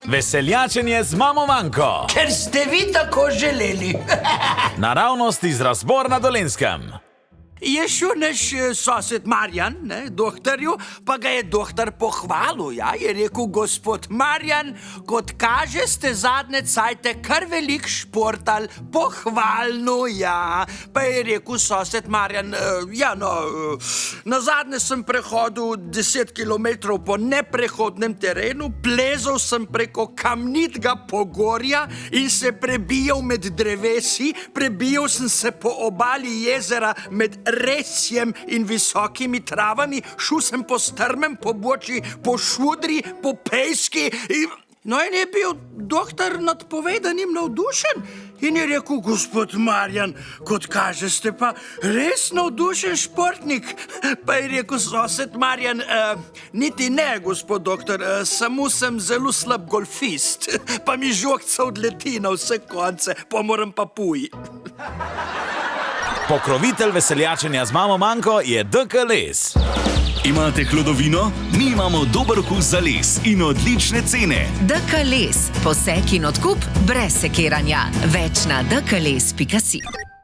Veseljačenje z mamo Manko. Ker ste vi tako želeli. Naravnost iz Razbor na Dolenjskem. Je šel naš sosed Marjan, doktorju, pa ga je doktor pohvalil, ja, je rekel, gospod Marjan, kot kaže, ste zadnje cajte kar velik športal, pohvalno, ja. Pa je rekel sosed Marjan, na zadnje sem prehodil 10 kilometrov po neprehodnem terenu, plezal sem preko kamnitega pogorja in se prebijal med drevesi, prebijal sem se po obali jezera med resjem in visokimi travami, šel sem po strmem pobočju, po šudri, po pejski in je bil doktor nad povedanim navdušen in je rekel, gospod Marjan, kot kaže, ste pa res navdušen športnik. Pa je rekel sosed Marjan, niti ne, gospod doktor, samo sem zelo slab golfist, pa mi žogca odleti na vse konce, pa moram pa puj. Pokrovitelj veseljačenja z mamo Manko je DK Les. Imate hlodovino? Mi imamo dober okus za les in odlične cene. DK Les. Posek in odkup brez sekiranja. Več na dkles.si.